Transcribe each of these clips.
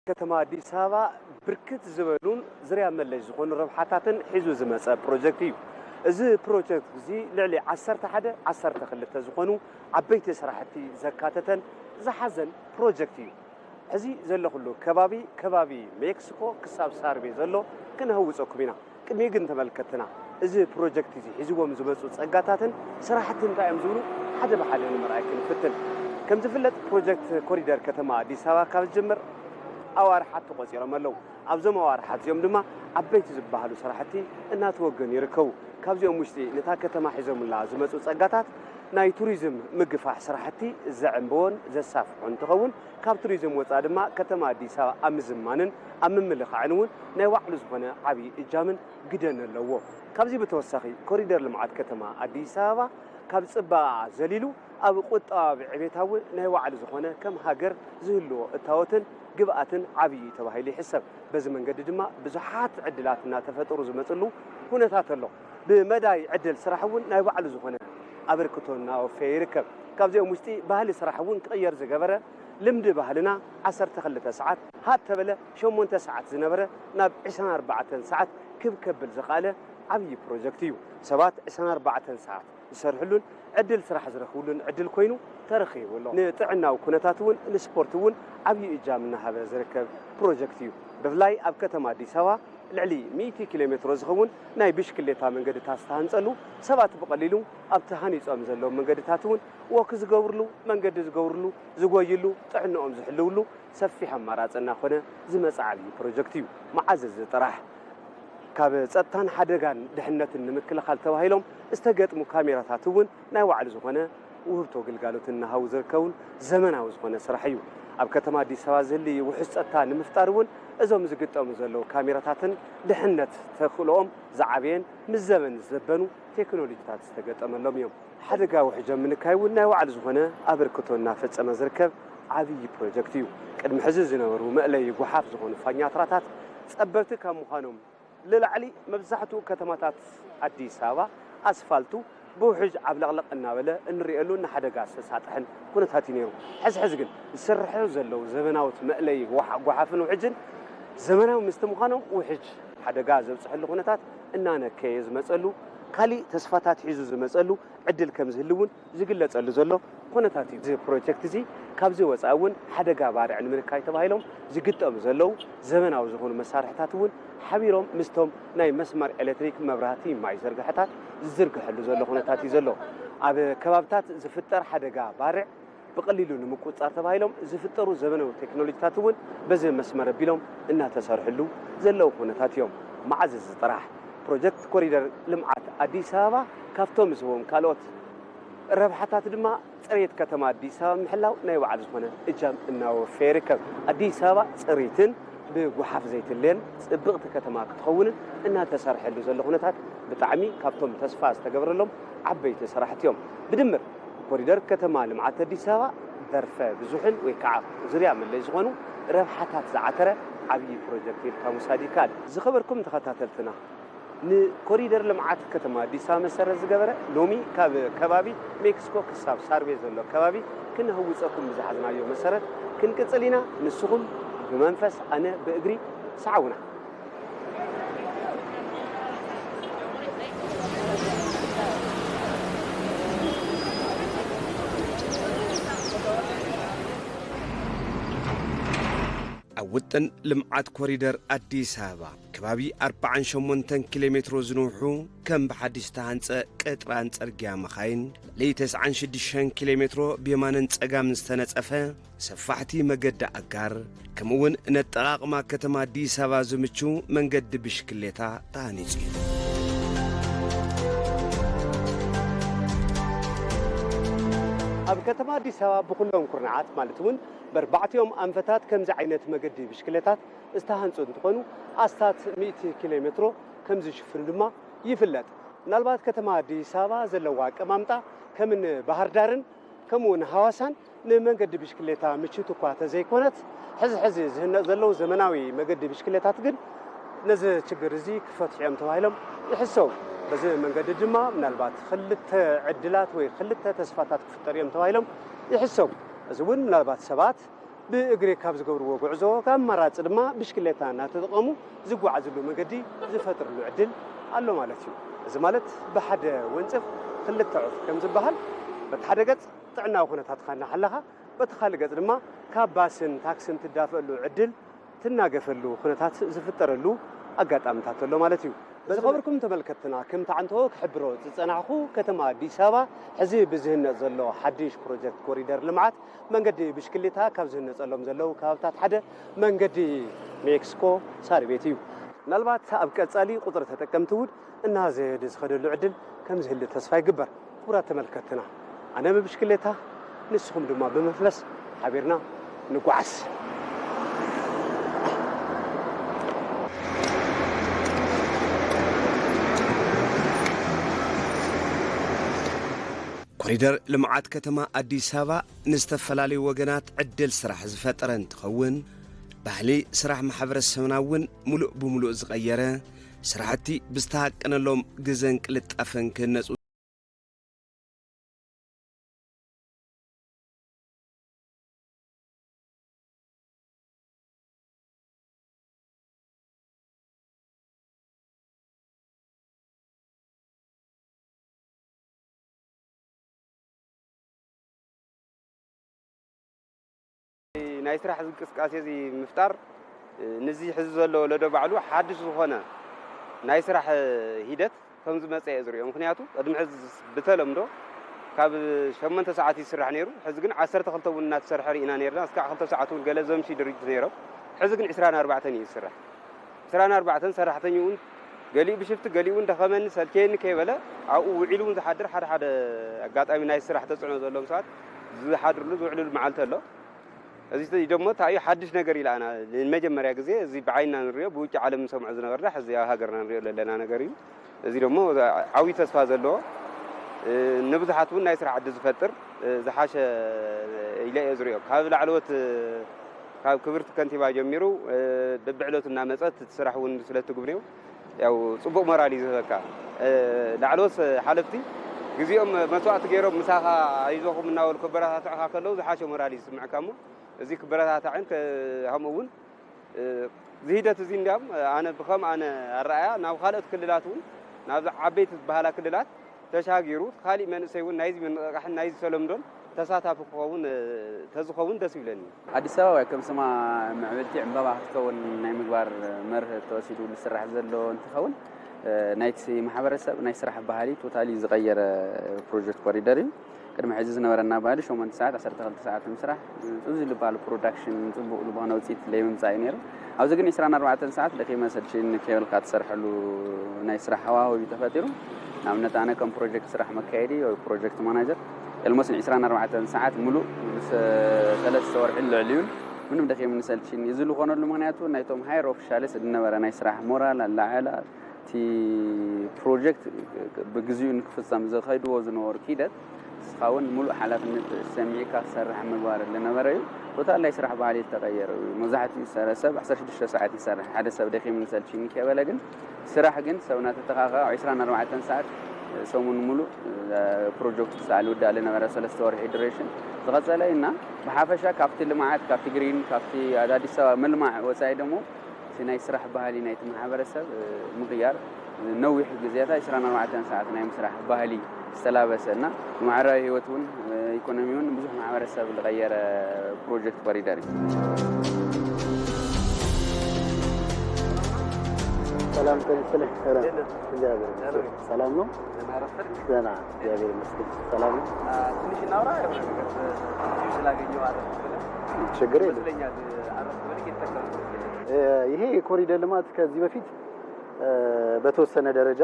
كتما أديس أبابا بركت زبالون زريا ملج زخون ربحاتن حيزو زمسا بروجكتيو إذا بروجكت زي لعلي عصرت حدا عصرت خلته زخونو عبيت سراحتي زكاتتن زحزن بروجكتيو هذي زلوا كله كبابي مكسيكو كساب ساربي زلوا كنا هو زوكبينا كنا يجن تملكتنا إذا بروجكت زي حزوا مزبوط زكاتتن سراحتن قائم زونو حدا بحال المرايكن فتن كم زفلت بروجكت كوريدور كتما أديس أبابا كاب جمر أوار حتى قصيرة ملو أبزم أوار حتى يوم دما عبيت زبالو سراحتي إنها توجن يركو كابزيوم مشتي نتاكتما حزم الله زمسوس أجاتات ناي توريزم مقفح سراحتي زعمبون زساف عنتقون كاب توريزم وصادما كتما أديس أبابا أمزمانن أمملخ عنون ناي وعلو زبنا عبي إجامن جدًا اللو كابزي بتوسخي كوريدور لمعات كتما أديس أبابا كابز أبا زليلو أو قطع بعبيتها ناي وعلو زخنا كم هاجر زهلو التوتن جبأتن عبي تباهيلي حسب بزمن قددما بزحات عدلاتنا تفتر زمتلو هنا تاتلو بمداي عدل صراحون ناي وعلو زخنا أبركتونا وفيركب كابزي ومستي بهالي صراحون تغير زجبرة لمد بهالنا 10 ساعات هات تبله شو من 9 ساعات زنبرة ناب 24 ساعات كبل زقالة عبي بروجكتيو سبات 24 ساعات يسرحلون عدل صراح زرخولون عدل كوينو تاريخي والله نتعنا وكنتاتون السبورتون عبي إجامنا هذا زركب بروجكتيو بفلاي أب كتما أديس أبابا العلي 100 كيلومتر زخون ناي بشكلتا من قد تاستهانصلو سبات بقليلو أب تهاني صام زلو من قد تاتون وكز جورلو من قد زجورلو زجويلو طعنهم زحلولو سفي حمارات الناخنة زمس عبي بروجكتيو معزز طرح كاب صتان حدغان دحنت نمكل خالتوا هيلهم استقطمو كاميراتاتون ناي وعل زخونه وهرتو غلغالوتنا هاو زركون زمناو زخونه سرحيو اب كتما أديس أبابا زلي وحس صتا نمفطارون ازوم زغطمو زلو كاميراتاتن دحنت تخلوم زعابين مزمن زبنو تكنولوجيات استقطملهم يوم حدغا وحجم منكايون ناي وعل زخونه ابركتونا فصمه زركب عبي بروجكتيو قدم حزز زنبرو مقلي غحاف زخونه فانياتراتات صببت كم مخانهم للعلي مبزحتو كتماتات أديس أبابا أسفلتو بوحج عبلغلق النابلة نريقلو نحدقا ساتحن كنت هاتينيرو حزقن يسرحو زلو زمناوت مقلي وحافن وحجن زمناو مستمخانو وحج حدقا زبصحلو كنتات إنانا كيز مسألو كالي تسفاتات حيزو زمسألو عدل كمزهلون زقلت ألو زلو كنتاتي زي بروجكت زي كابزي وصاون حدقا بارع المركاي تباهيلهم زقلتهم زلو زمناو زخون مسارحتاتون حبيرهم مستهم ناي مسمار إلكتريك مبراتي معي زرقحتات زرقحلو زلو كنتاتي زلو أب كبابتات زفتر حدقا بارع بقليلو نمقوصار تباهيلهم زفترو زمناو تكنولوجياتون بزي مسمار بيلهم إنها تسرحلو زلو كنتاتيهم معزز طرح بروجكت كوريدور لمعات أديس أبابا كافتوم زوم كالوت ربحتات دما صريت كتما أديس أبابا محلاو ناي وعد زخونه اجام انه فيركب أديس أبابا صريتن بوحاف زيت الليل صبغت كتما كتخون انها تسرحلو زلو كنتات بطعمي كافتوم تسفا استغبرلهم عبيت سراحتيهم بدمر كوريدور كتما لمعات أديس أبابا ظرفه بزحل ويكعب زريا من اللي زغونو ربحتات زعتره عبي بروجكت كمساديكال زخبركم تخاتلتنا كوريدور لمعات كتما أديس أبابا مسر زغبره لومي كبابي مكسيكو كساب ساربي زلو كبابي كنا هو صكم زحزنا يوم مسرت كن قصلينا نسخم بمنفس انا باجري سعونا أوتن لمعات كوريدور أديس أبابا كبابي 48 كيلومتر زنوحو كم بحديث تهانس قطران صرغيا مخاين لي 96 كيلومتر بيمانن صغام استنصفه سفاحتي مقد أقار كمون نتراقما كتما أديس أبابا زمچو منقد بشكلتا تانيزي أب كتما أديس أبابا بكلهم كرنعات مالتون بربعتهم أنفتات كم زعينة مقد بشكلتات استهانسو تكونوا أستات 100 كيلومتر كم زي شفرلما يفلت نالبات كتما أديس أبابا زلواك أمامتا كمن بحر دارن كمون حواسان نمنقد بشكلتا مشيتو كواتا زي كونت حز زلو زمناوي مقد بشكلتات قد نزي تشقرزي كفتح يمتوهايلهم يحسو بزي منقد جمع نالبات خلت عدلات وي خلت تسفاتات كفتر يمتوهايلهم يحسو زون نالبات سبات بإجري كابز جورو وجعزو كم مرات لما بشكلتها ناتقامو زقوا عزلو مجدي زفتر له عدل قالوا مالتيو إذا مالت بحد وانصف خلت تعرف كم زبهل بتحرقت طعنا وكنا تدخلنا حلها بتخلقت لما كاباسن تاكسن تدافع له عدل تناقف له خناتات زفتر له أقعد أمتات له مالتيو بس خبركم تملكتنا كم تعنتو كحبرو تصنعخو كتما ديسابا حزي بزهن زلو حديش بروجكت كوريدور لمعات منقدي بشكلتها كاب زهن زلوم زلو كابتات حدا منقدي مكسيكو صار بيتيو نالبات أبقى تسالي قدرة تكمتود إنها زي دز خدلو عدل كم زهل تصفى قبر كورا تملكتنا أنا بشكلتها نسخم دما بمفلس حبيرنا نقعس كوريدور لمعات كتما أديس أبا نستفلالي وجنات عدل سرح زفترن تخون بحلي سرح محبر السمناون ملؤ بملؤ زغيرة سرحتي بستاك أنا لهم جزن كلت أفن كنس ناي سرح زنقسقاسي زي مفتار نزي حزب زلو لدو بعلو حادث زخونه ناي سرح هيدت كم زمص يزريو مخنياتو قدم حز بتلمدو كاب 8 ساعات يسرح نيرو حز كن 12 ونات سرح رينا نيرنا اسكا 2 ساعات والقله زمشي دريت نيرو حز كن 24 يسرح 24 سرحتنيون قالي بشفت قاليون دخمن سلكين كيبله او وعيلون زحدر حد اغاطامي ناي سرح تصعنو زلوم ساعات زحدرلو زوعلو معلتلو أزي يدمو تاي حدش نجاري لأنا المجمع رجزي أزي بعيننا نريو بوجه عالم سمع زنا غرنا حزي هاجرنا نريو لنا نجاري أزي دمو عوي تسفاز اللو نبذ حاتون نايسر عدز فتر زحاش إلى إزريو هذا العلوت كبرت كنتي باجميرو ببعلوت النامسات تسرحون سلطة جبنيو أو صبوا مرالي زهكا العلوت حالفتي جزيهم مسوات غيرهم مساحة عايزوهم من أول كبرها تعها كله زحاش مرالي سمع كامو زيك برا تاعين كهمون زهيدة زين دام أنا بخم أنا الرأي ناو خالد كللاتون ناو عبيت بهلا كللات تشاجرو خالي من سيون نايز من راح نايز سلمدون تساتف قوون تزخون تسيلني أدي سوا كم سما معملتي عم بابا تكون نايم جوار مره توسيدو للسرح زلو انتخون نايت محبرسب نايت سرح بهالي توتالي زغير بروجكت كوريدوري كرم حجزنا ورنا بالي شو من ساعات 10 ساعات مسرح زوز اللي بالو برودكشن زبو اللي بانو تيت ليم زاينير او زغني 24 ساعات دقيقه مسلشين كيبل قات سرحلو ناي سرح هواو يتفاتيرو نعمنا انا كم بروجكت سرح مكايدي او بروجكت مانجر المسن 24 ساعات ملو بس 3 سوار حلو عليون منهم دقيقه مسلشين يزلو قنول مغنياتو نايتوم هاير اوفيشالس دنا ناي سرح مورال لا علا تي بروجكت بغزيون كفصام زخيدو وزنور كيدت خاون ملء حالفنت سميكا سرح مغوار لنا مريو توتال لا يسرح بالي تغير مزحتي سرسب 16 ساعات يسرح حدا سب دقيقه من سلشيني كبل كن سرح كن سونا تتقاقا 24 ساعات سومن ملء بروجكت سالو دالنا مرا 3 اور هيدريشن تغزلينا بحافشا كابتي لمعات كابتي جرين كابتي اداديس ملمع وساي دمو سنا يسرح بالي نايت محبرسب مغيار نوح جزيتا 24 ساعات نايم سرح بالي سلابسنا مع رأي هوتون إيكونوميون بزح مع مرسب الغير بروجكت كوريدوري سلام تلفلك سلام نو أنا جابر مسكين سلام تنيش نورا شجري ይሄ ኮሪደር ልማት ከዚህ በፊት በተወሰነ ደረጃ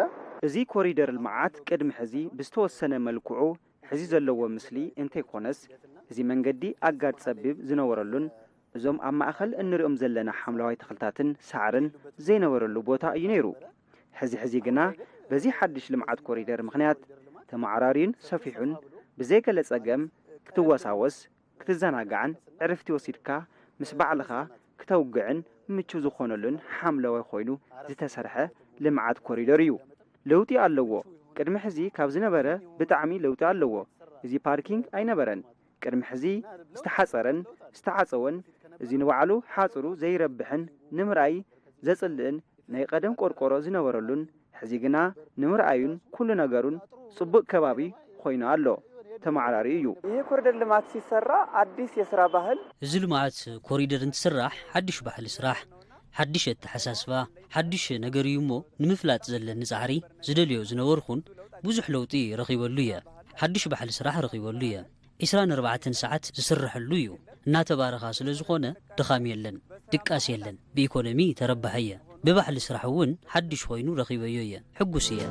እዚ ኮሪደር ልማዓት ቅድም ሕዚ ብዝተወሰነ መልክዑ ሕዚ ዘለዎ ምስሊ እንተይ ኮነስ እዚ መንገዲ ኣጋድ ጸቢብ ዝነበረሉን እዞም ኣብ ማእኸል እንሪኦም ዘለና ሓምለዋይ ተኽልታትን ሳዕርን ዘይነበረሉ ቦታ እዩ ነይሩ። ሕዚ ግና በዚ ሓድሽ ልምዓት ኮሪደር ምኽንያት ተማዕራሪን ሰፊሑን ብዘይገለ ጸገም ክትወሳወስ ክትዘናጋዕን ዕረፍቲ ወሲድካ ምስ ባዕልኻ ክተውግዕን ምቹው ዝኾነሉን ሓምለዋይ ኮይኑ ዝተሰርሐ ልምዓት ኮሪደር እዩ። ለውጢ ኣለዎ። ቅድሚ ሕዚ ካብ ዝነበረ ብጣዕሚ ለውጢ ኣለዎ። እዚ ፓርኪንግ ኣይነበረን። ቅድሚ ሕዚ ዝተሓፀረን ዝተዓፀወን እዚ ንባዕሉ ሓጽሩ ዘይረብሕን ንምርኣይ ዘጽልእን ናይ ቀደም ቆርቆሮ ዝነበረሉን ሕዚ ግና ንምርኣዩን ኩሉ ነገሩን ጽቡቕ ከባቢ ኮይኑ ኣሎ ተማዕራሪ እዩ። ይሄ ኮሪደር ልማት ሲሰራ አዲስ የስራ ባህል እዚ ልማት ኮሪደር እንትስራሕ ሓድሽ ባህሊ ስራሕ ሓድሽ ተሓሳስባ ሓድሽ ነገር እዩ እሞ ንምፍላጥ ዘለኒ ጻዕሪ ዝደልዮ ዝነበርኩን ብዙሕ ለውጢ ረኺበሉ እየ። ሓድሽ ባህሊ ስራሕ ረኺበሉ እየ። 24 ሰዓት ዝስርሐሉ እዩ። እናተባረኻ ስለ ዝኾነ ድኻም የለን ድቃስ የለን። ብኢኮኖሚ ተረባሐ እየ። ብባህሊ ስራሕ እውን ሓድሽ ኮይኑ ረኺበዮ እየ። ሕጉስ እየ።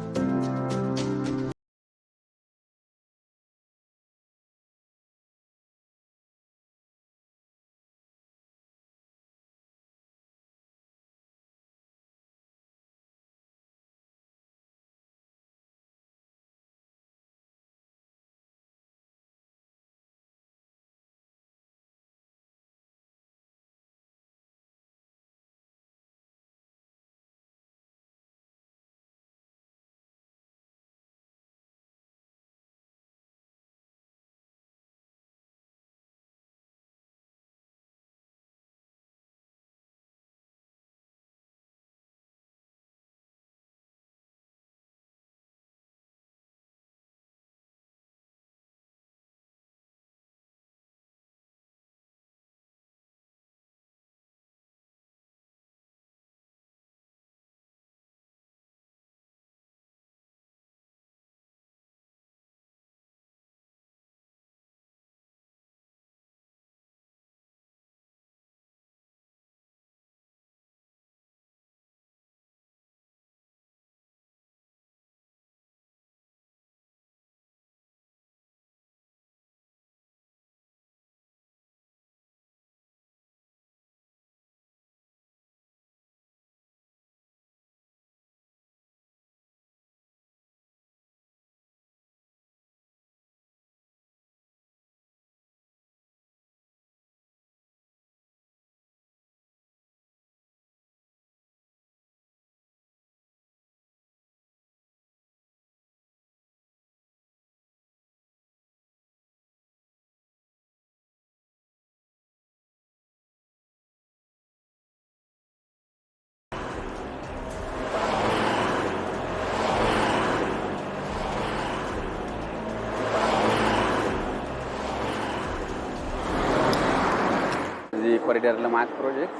ኮሪደር ልማት ፕሮጀክት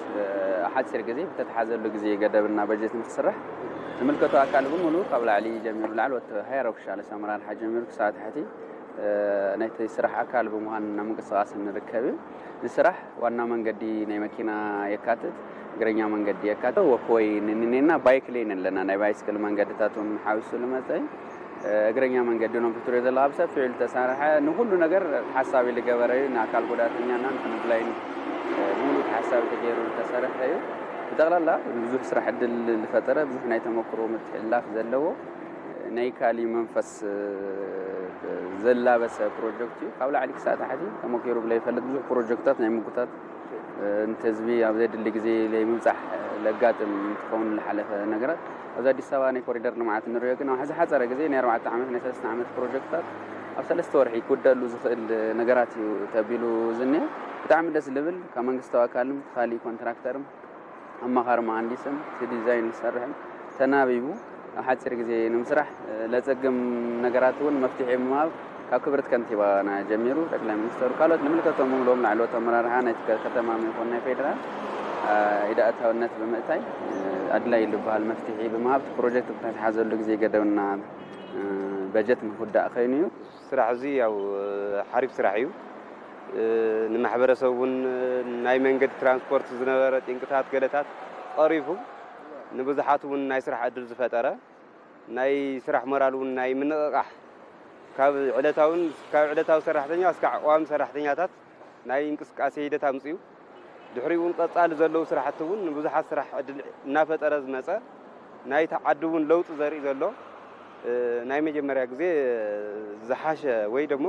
ሓፂር ግዜ ተተሓዘሉ ግዜ ገደብና በጀት እንትስራሕ ንምልከቱ ኣካል በሙሉ ካብ ላዕሊ ጀሚሩ ላዕሊ ወጥ ሃይራ ኦፊሻል ሰምራን ሓጀሚሩ ክሳብ ታሕቲ ናይቲ ስራሕ ኣካል ብምዃን ናብ ምንቅስቓስ ንርከብ ንስራሕ ዋና መንገዲ ናይ መኪና የካትት እግረኛ መንገዲ የካትት ወኮይ ንኒና ባይክ ሌን ኣለና ናይ ባይስክል መንገድታቱን ሓዊሱ ልመፀይ እግረኛ መንገዲ ነው ፍቱር የዘላ ብሰፊዕ ተሳርሐ ንኩሉ ነገር ሓሳብ ይልገበረ ንኣካል ጉዳተኛና ንብላይን ሙሉ ሓሳብ ተገይሩ ተሰርሐ እዩ ብጠቕላላ ብዙሕ ስራሕ ዕድል ዝፈጠረ ብዙሕ ናይ ተመክሮ ምትሕልላፍ ዘለዎ ናይ ካሊ መንፈስ ዘላበሰ ፕሮጀክት እዩ ካብ ላዕሊ ክሳብ ታሕቲ ተመኪሩ ብላ ይፈልጥ ብዙሕ ፕሮጀክታት ናይ ምጉታት እንተዝቢ ኣብ ዘድሊ ግዜ ለይምብፃሕ ለጋጥም እንትኸውን ዝሓለፈ ነገራት ኣብዚ ኣዲስ ኣበባ ናይ ኮሪደር ልምዓት ንሪኦ ግን ኣብ ሕዚ ሓፀረ ግዜ ናይ 4 ዓመት ናይ 3 ዓመት ፕሮጀክታት ኣብ 3 ወርሒ ክውደሉ ዝኽእል ነገራት እዩ ተቢሉ ዝኒአ ብጣዕሚ ደስ ዝብል ካብ መንግስታዊ ኣካልም ካሊ ኮንትራክተርም ኣማኻሪ መሃንዲስም ዲዛይን ዝሰርሕን ተናቢቡ ኣብ ሓፂር ግዜ ንምስራሕ ለፀግም ነገራት እውን መፍትሒ ምሃብ ካብ ክብረት ከንቲባና ጀሚሩ ጠቅላይ ሚኒስተር ካልኦት ንምልከቶም ምሎም ላዕለዎት ኣመራርሓ ናይ ከተማ ይኹን ናይ ፌደራል ኢዳእታውነት ብምእታይ ኣድላይ ዝበሃል መፍትሒ ብምሃብ ፕሮጀክት ዝተሓዘሉ ግዜ ገደብና በጀት ምውዳእ ኮይኑ እዩ ስራሕ እዚ ያው ሓሪፍ ስራሕ እዩ ንማሕበረሰቡን ናይ መንገዲ ትራንስፖርት ዝነበረ ጥንቅታት ገለታት ቀሪፉ ንብዙሓት እውን ናይ ስራሕ ዕድል ዝፈጠረ ናይ ስራሕ ሞራል እውን ናይ ምንቅቃሕ ካብ ዕለታዊ ሰራሕተኛ እስካዕ ቋሚ ሰራሕተኛታት ናይ እንቅስቃሴ ሂደት ኣምፅኡ ድሕሪኡ ቀጻሊ ዘለው ስራሕቲ እውን ንብዙሓት ስራሕ ዕድል እናፈጠረ ዝመፀ ናይ ተዓዲ እውን ለውጢ ዘርኢ ዘሎ ናይ መጀመርያ ግዜ ዝሓሸ ወይ ደሞ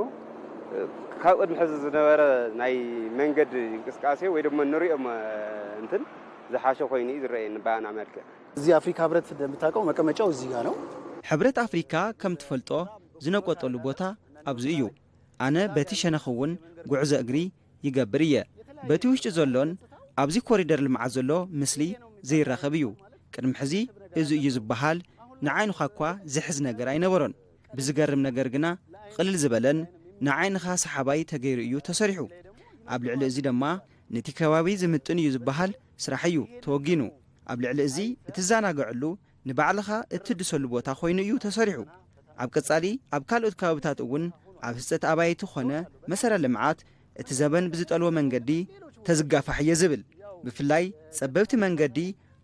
ካብ ቅድሚ ሕዚ ዝነበረ ናይ መንገዲ እንቅስቃሴ ወይ ደሞ ንሪኦም እንትን ዝሓሸ ኮይኑ ዝረአየኒ ባና መልክዕ እዚህ አፍሪካ ህብረት እንደምታውቀው መቀመጫው እዚህ ጋር ነው። ሕብረት አፍሪካ ከም ትፈልጦ ዝነቆጠሉ ቦታ ኣብዚ እዩ። ኣነ በቲ ሸነኽውን ጉዕዞ እግሪ ይገብር እየ። በቲ ውሽጢ ዘሎን ኣብዚ ኮሪደር ልምዓት ዘሎ ምስሊ ዘይራኸብ እዩ ቅድሚ ሕዚ እዚ እዩ ዝበሃል ንዓይንኻ እኳ ዝሕዝ ነገር ኣይነበሮን ብዝገርም ነገር ግና ቅልል ዝበለን ንዓይንኻ ሰሓባይ ተገይሩ እዩ ተሰሪሑ ኣብ ልዕሊ እዚ ድማ ነቲ ከባቢ ዝምጥን እዩ ዝበሃል ስራሕ እዩ ተወጊኑ ኣብ ልዕሊ እዚ እትዘናግዐሉ ንባዕልኻ እትድሰሉ ቦታ ኮይኑ እዩ ተሰሪሑ ኣብ ቀጻሊ ኣብ ካልኦት ከባቢታት እውን ኣብ ህፀት ኣባይቲ ኾነ መሰረ ልምዓት እቲ ዘበን ብዝጠልዎ መንገዲ ተዝጋፋሕ እየ ዝብል ብፍላይ ጸበብቲ መንገዲ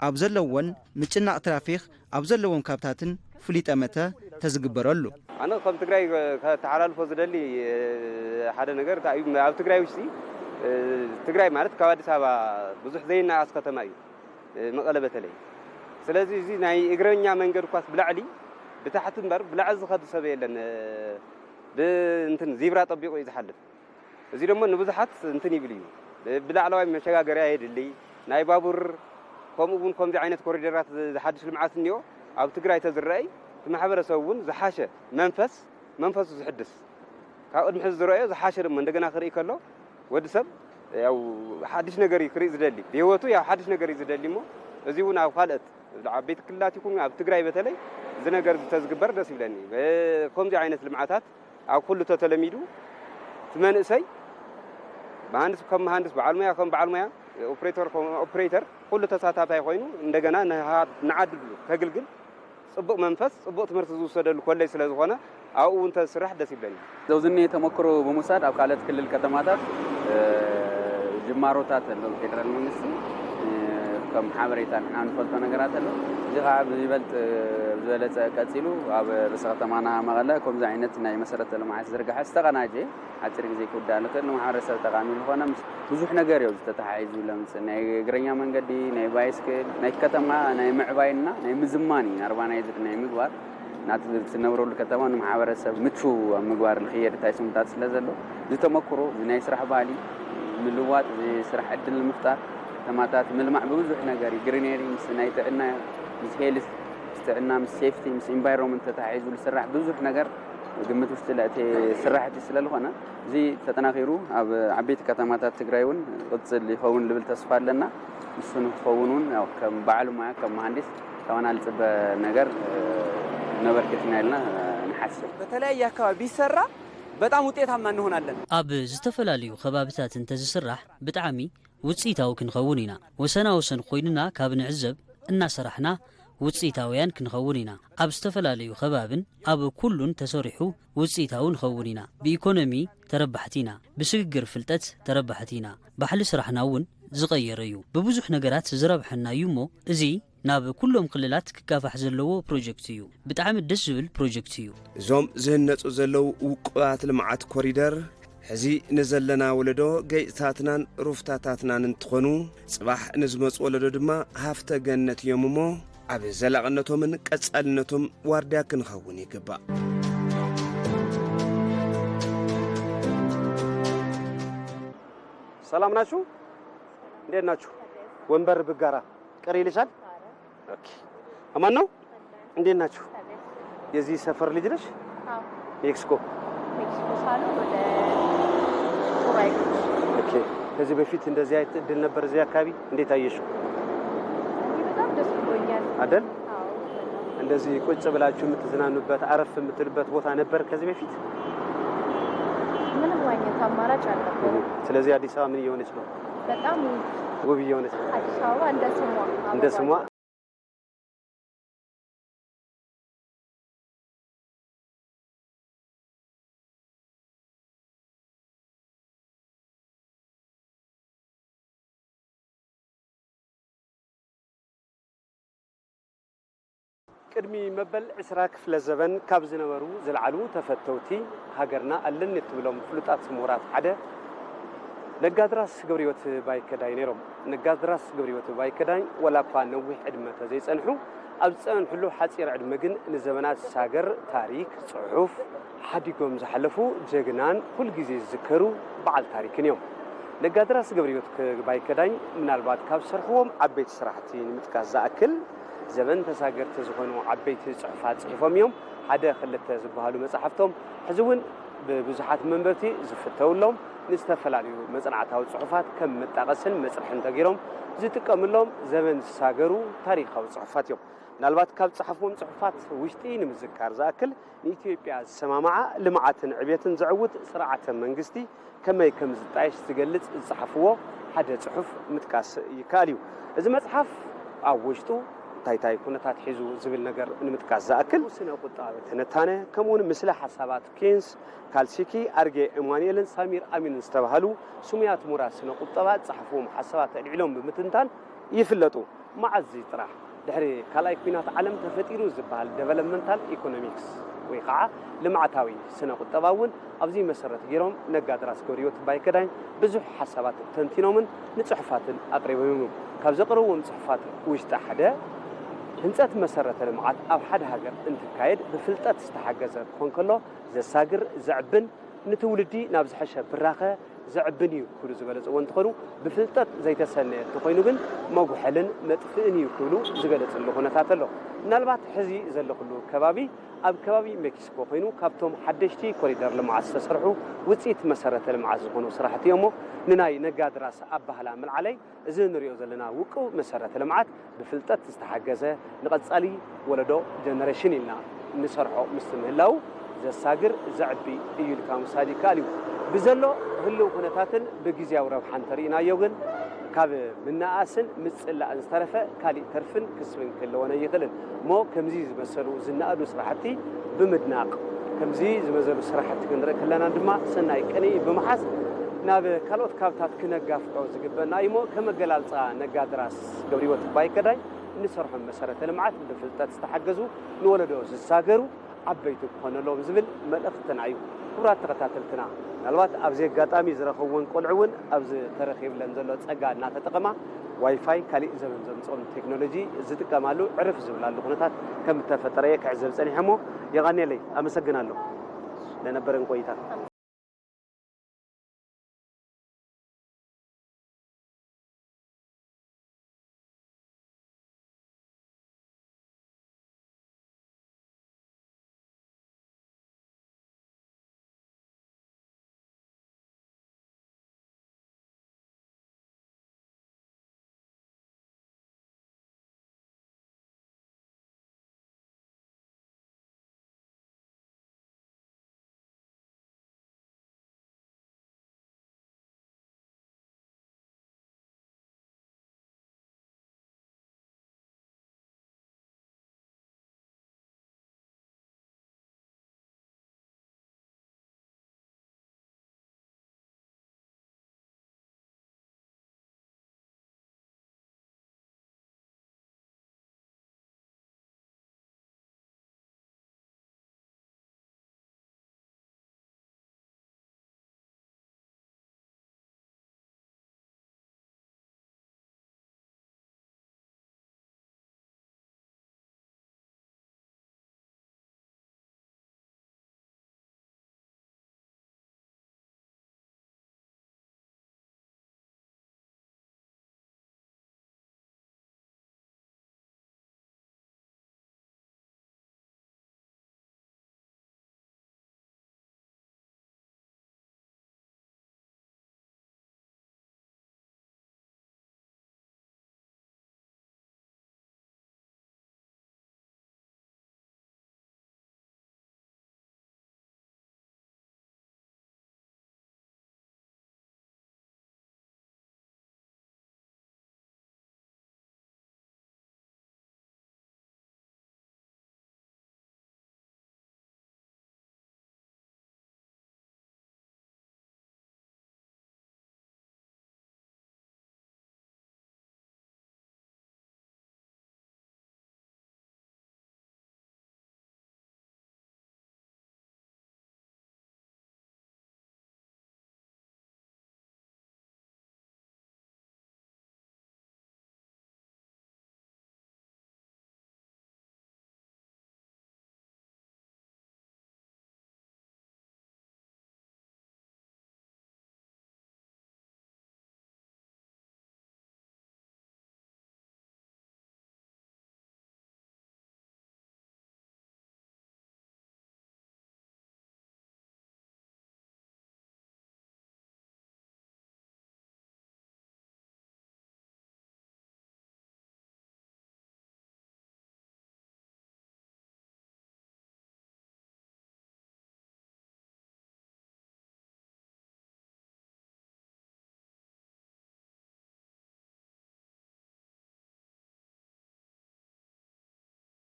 ኣብ ዘለዎን ምጭናቕ ትራፊክ ኣብ ዘለዎም ካብታትን ፍሉይ ጠመተ ተዝግበረሉ ኣነ ከም ትግራይ ከተሓላልፎ ዝደሊ ሓደ ነገር ኣብ ትግራይ ውሽጢ ትግራይ ማለት ካብ ኣዲስ ኣበባ ብዙሕ ዘይናኣስ ከተማ እዩ መቐለ በተለይ ስለዚ እዚ ናይ እግረኛ መንገዲ ኳስ ብላዕሊ ብታሕቲ እምበር ብላዕሊ ዝኸድ ሰብ የለን ብእንትን ዚብራ ጠቢቑ እዩ ዝሓልፍ እዚ ደግሞ ንብዙሓት እንትን ይብል እዩ ብላዕለዋይ መሸጋገሪያ የድሊ ናይ ባቡር ከምኡውን ከምዚ ዓይነት ኮሪደራት ዝሓድሽ ልምዓት እኒኦ ኣብ ትግራይ ተዝረአይ እቲ ማሕበረሰብ እውን ዝሓሸ መንፈሱ ዝሕድስ ካብ ቅድሚ ሕዚ ዝረአዮ ዝሓሸ ድማ እንደገና ክርኢ ከሎ ወዲ ሰብ ያው ሓድሽ ነገር ክርኢ ዝደሊ ብህይወቱ ያው ሓድሽ ነገር ዝደሊ እሞ እዚ እውን ኣብ ካልኦት ዓበይቲ ክልላት ይኩን ኣብ ትግራይ በተለይ እዚ ነገር ተዝግበር ደስ ይብለኒ ከምዚ ዓይነት ልምዓታት ኣብ ኩሉ ተተለሚዱ ትመንእሰይ መሃንድስ ከም መሃንድስ በዓል ሞያ ከም በዓል ሞያ ኦፕሬተር ኩሉ ተሳታፋይ ኮይኑ እንደገና ንዓድሉ ከግልግል ጽቡቕ መንፈስ ጽቡቕ ትምህርቲ ዝወሰደሉ ኮሌጅ ስለ ዝኾነ ኣብኡ እውን ተስራሕ ደስ ይብለኒ ዘውዝኒ ተመክሮ ብምውሳድ ኣብ ካልኦት ክልል ከተማታት ጅማሮታት ኣለዉ ፌደራል መንግስቲ ከም ሓበሬታ ንሕና ንፈልጦ ነገራት ኣሎ እዚ ከዓ ብይበልጥ ዝበለፀ ቀፂሉ ኣብ ርእሰ ከተማና መቐለ ከምዚ ዓይነት ናይ መሰረተ ልምዓት ዝርግሐ ዝተቐናጀ ሓፂር ግዜ ክውዳእ ንኽእል ንማሕበረሰብ ጠቃሚ ዝኾነ ብዙሕ ነገር እዩ ዝተተሓሒዙ ለምሳሌ ናይ እግረኛ መንገዲ ናይ ባይስክል ናይ ከተማ ናይ ምዕባይና ናይ ምዝማኒ ኣርባናይዝድ ናይ ምግባር ናት ዝነብረሉ ከተማ ንማሕበረሰብ ምቹው ምግባር ንኽየድ እንታይ ስምታት ስለ ዘሎ ዝተመክሮ ናይ ስራሕ ባህሊ ምልዋጥ ስራሕ ዕድል ምፍጣር ተማታት ምልማዕ ብዙሕ ነገር ግሪነሪ ምስ ናይ ጥዕና ምስ ሄልስ ጥዕና ምስ ሴፍቲ ምስ ኢንቫይሮንመንት ተታሒዙ ዝስራሕ ብዙሕ ነገር ግምት ውሽጢ ለእቲ ስራሕቲ ስለ ዝኾነ እዚ ተጠናኺሩ ኣብ ዓበይቲ ከተማታት ትግራይ እውን ቅፅል ይኸውን ልብል ተስፋ ኣለና ንሱ ንክኸውን እውን ያው ከም በዓል ሞያ ከም መሃንዲስ ካባና ልፅበ ነገር ነበርክትና ኢልና ንሓስብ በተለያየ አካባቢ ቢሰራ በጣም ውጤታማ እንሆናለን ኣብ ዝተፈላለዩ ከባቢታት እንተዝስራሕ ብጣዕሚ ውፅኢታዊ ክንኸውን ኢና ወሰናወሰን ኮይንና ካብ ንዕዘብ እናሰራሕና ውፅኢታውያን ክንኸውን ኢና ኣብ ዝተፈላለዩ ከባብን ኣብ ኩሉን ተሰሪሑ ውፅኢታዊ ንኸውን ኢና ብኢኮኖሚ ተረባሕቲ ኢና ብስግግር ፍልጠት ተረባሕቲ ኢና ባህሊ ስራሕና እውን ዝቐየረ እዩ ብብዙሕ ነገራት ዝረብሐና እዩ እሞ እዚ ናብ ኩሎም ክልላት ክጋፋሕ ዘለዎ ፕሮጀክት እዩ ብጣዕሚ ደስ ዝብል ፕሮጀክት እዩ እዞም ዝህነፁ ዘለው ውቁባት ልምዓት ኮሪደር ሕዚ ንዘለና ወለዶ ገይፅታትናን ሩፍታታትናን እንትኾኑ ጽባሕ ንዝመፁ ወለዶ ድማ ሃፍተ ገነት እዮም እሞ ኣብ ዘላቕነቶምን ቀጻልነቶም ዋርድያ ክንኸውን ይግባእ ሰላም ናችሁ እንዴት ናችሁ ወንበር ብጋራ ቀሪ ይልሻል ኦኬ አማን ነው እንዴት ናችሁ የዚህ ሰፈር ልጅ ነሽ አዎ ሜክሲኮ ሳሎ ወደ ቱራይ ኦኬ ከዚህ በፊት እንደዚህ አይነት እድል ነበር እዚህ አካባቢ እንዴት አየሽው በጣም ደስ ብሎኛል አይደል አዎ እንደዚህ ቁጭ ብላችሁ የምትዝናኑበት አረፍ የምትልበት ቦታ ነበር ከዚህ በፊት ምንም አይነት አማራጭ አልነበረም ስለዚህ አዲስ አበባ ምን እየሆነች ነው በጣም ውብ እየሆነች ነው አዲስ አበባ እንደ ስሟ ቅድሚ መበል 20 ክፍለ ዘበን ካብ ዝነበሩ ዝልዓሉ ተፈተውቲ ሃገርና ኣለን እትብሎም ፍሉጣት ምሁራት ሓደ ነጋድራስ ገብረሕይወት ባይከዳይ ነይሮም ነጋድራስ ገብረሕይወት ባይከዳይ ወላ እኳ ነዊሕ ዕድመ ተዘይጸንሑ ኣብ ዝጸንሕሉ ሓፂር ዕድመ ግን ንዘመናት ሳገር ታሪክ ጽሑፍ ሓዲጎም ዝሓለፉ ጀግናን ኩልግዜ ዝዝከሩ በዓል ታሪክን እዮም ነጋድራስ ገብረሕይወት ባይከዳይ ምናልባት ካብ ሰርሕዎም ዓበይቲ ስራሕቲ ንምጥቃስ ዝኣክል ዘመን ተሳገርቲ ዝኾኑ ዓበይቲ ጽሑፋት ጽሒፎም እዮም ሓደ ክልተ ዝበሃሉ መጽሓፍቶም ሕዚ እውን ببزحات منبرتي زفتولهم نستفلاليو مصنعتاو صحفات كم متقسن مصرحن تغيرهم زتقملهم زمن ساغرو تاريخاو صحفات يوم نالبات كاب صحفهم صحفات وشتي نمذكر زاكل ኢትዮጵያ ሰማማዓ ልማዓትን ዕብየትን ዝዕውት ስርዓተ መንግስቲ ከመይ ከም ዝጣይሽ ዝገልጽ ዝጽሕፍዎ ሓደ ጽሑፍ ምጥቃስ ይካእል እዩ እዚ መጽሓፍ ኣብ ውሽጡ ታይታይ ኩነታት ሒዙ ዝብል ነገር ንምጥቃስ ዝኣክል ስነ ቁጠባ ትንታነ ከምኡውን ምስሊ ሓሳባት ኬንስ ካልሲኪ ኣርጌ ኢማኑኤልን ሳሚር ኣሚንን ዝተባሃሉ ሱሙያት ሙራት ስነ ቁጠባ ዝጽሕፍዎም ሓሳባት ኣልዒሎም ብምትንታን ይፍለጡ መዓዝ ጥራሕ ድሕሪ ካልኣይ ኩናት ዓለም ተፈጢሩ ዝበሃል ዴቨሎፕመንታል ኢኮኖሚክስ ወይ ከዓ ልምዓታዊ ስነ ቁጠባ እውን ኣብዚ መሰረት ገይሮም ነጋድራስ ገብርዮት ባይከዳኝ ብዙሕ ሓሳባት ተንቲኖምን ንጽሑፋትን ኣቅሪቦም ካብ ዘቕርብዎም ጽሑፋት ውሽጢ ሓደ ህንፀት መሰረተ ልምዓት ኣብ ሓደ ሃገር እንትካየድ ብፍልጠት ዝተሓገዘ ክኾን ከሎ ዘሳግር ዘዕብን ንትውልዲ ናብ ዝሐሸ ብራኸ ዘዕብን እዩ ክብሉ ዝገለጽዎ እንትኾኑ ብፍልጠት ዘይተሰነየ እንተኾይኑ ግን መጉሐልን መጥፍእን እዩ ክብሉ ዝገለጽሉ ኩነታት ኣሎ ምናልባት ሕዚ ዘሎ ኩሉ ከባቢ ኣብ ከባቢ ሜክሲኮ ኮይኑ ካብቶም ሓደሽቲ ኮሪደር ልምዓት ዝተሰርሑ ውፅኢት መሰረተ ልምዓት ዝኾኑ ስራሕቲ እሞ ንናይ ነጋድራስ ኣባህላ ምልዓለይ እዚ ንሪኦ ዘለና ውቁብ መሰረተ ልምዓት ብፍልጠት ዝተሓገዘ ንቐጻሊ ወለዶ ጀነሬሽን ኢልና ንሰርሖ ምስ ምህላው ዘሳግር ዘዕቢ እዩ ኢልካ ምሳድ ይከኣል እዩ ብዘሎ ህልው ኩነታትን ብግዝያዊ ረብሓን ተሪእናዮ ግን ካብ ምናኣስን ምጽላእን ዝተረፈ ካሊእ ተርፍን ክስብን ክህልወነ ይኽእልን እሞ ከምዚ ዝመሰሉ ዝናኣዱ ስራሕቲ ብምድናቕ ከምዚ ዝመሰሉ ስራሕቲ ክንርኢ ከለና ድማ ሰናይ ቅኒ ብምሓዝ ናብ ካልኦት ካብታት ክነጋፍዖ ዝግበአና እዩ እሞ ከመገላልፃ ነጋድራስ ገብርዮት ባይከዳኝ ንሰርሖም መሰረተ ልምዓት ብፍልጠት ዝተሓገዙ ንወለዶ ዝሳገሩ ዓበይቲ ክኾነሎም ዝብል መልእኽትና እዩ ክቡራት ተኸታተልትና ምናልባት ኣብዚ ኣጋጣሚ ዝረኸብዎን ቆልዑ እውን ኣብዚ ተረኺብለን ዘሎ ፀጋ እናተጠቐማ ዋይፋይ ካሊእ ዘመን ዘምፅኦም ቴክኖሎጂ ዝጥቀማሉ ዕርፍ ዝብላሉ ኩነታት ከም ተፈጠረ ክዕዘብ ፀኒሐ እሞ የቐኒየለይ ኣመሰግናለሁ ለነበረን ቆይታ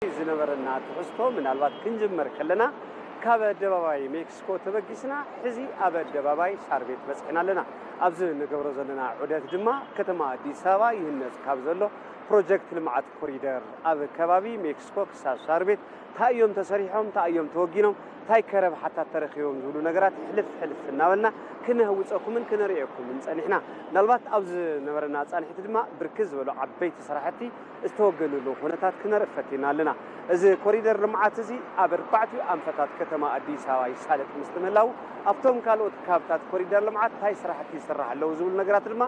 ዝነበረና ትሕዝቶ ምናልባት ክንጅመር ከለና ካብ ኣደባባይ ሜክሲኮ ተበጊስና ሕዚ ኣብ ኣደባባይ ሳር ቤት በፅሕና ኣለና ኣብዚ ንገብሮ ዘለና ዑደት ድማ ከተማ ኣዲስ ኣበባ ይህነፅ ካብ ዘሎ ፕሮጀክት ልምዓት ኮሪደር ኣብ ከባቢ ሜክሲኮ ክሳብ ሳር ቤት እንታይ እዮም ተሰሪሖም እንታይ እዮም ተወጊኖም እንታይ ከረብሓታት ተረኺቦም ዝብሉ ነገራት ሕልፍ እናበልና ክንህውፀኩምን ክንሪአኩምን ፀኒሕና ምናልባት ኣብዚ ነበረና ፃንሒት ድማ ብርክዝ ዝበሉ ዓበይቲ ስራሕቲ ዝተወገንሉ ኩነታት ክንርፈት ኢና ኣለና እዚ ኮሪደር ልምዓት እዚ ኣብ 4 ኣንፈታት ከተማ ኣዲስ ኣበባ ይሳለጥ ምስ ምህላው ኣብቶም ካልኦት ካብታት ኮሪደር ልምዓት እንታይ ስራሕቲ ይስራሕ ኣለዉ ዝብሉ ነገራት ድማ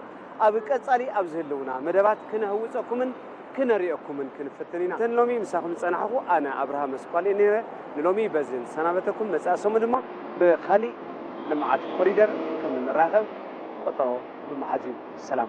ኣብ ቀጻሊ ኣብ ዝህልውና መደባት ክንህውፀኩምን كنريكم كنفتنينا تنلومي مساكم صنعه انا ابراهام مسقالي نيره نلومي بزين سنابتكم مساسوم دما بخالي لمعات كوريدر كم نراقب قطعوا بمحاجب السلام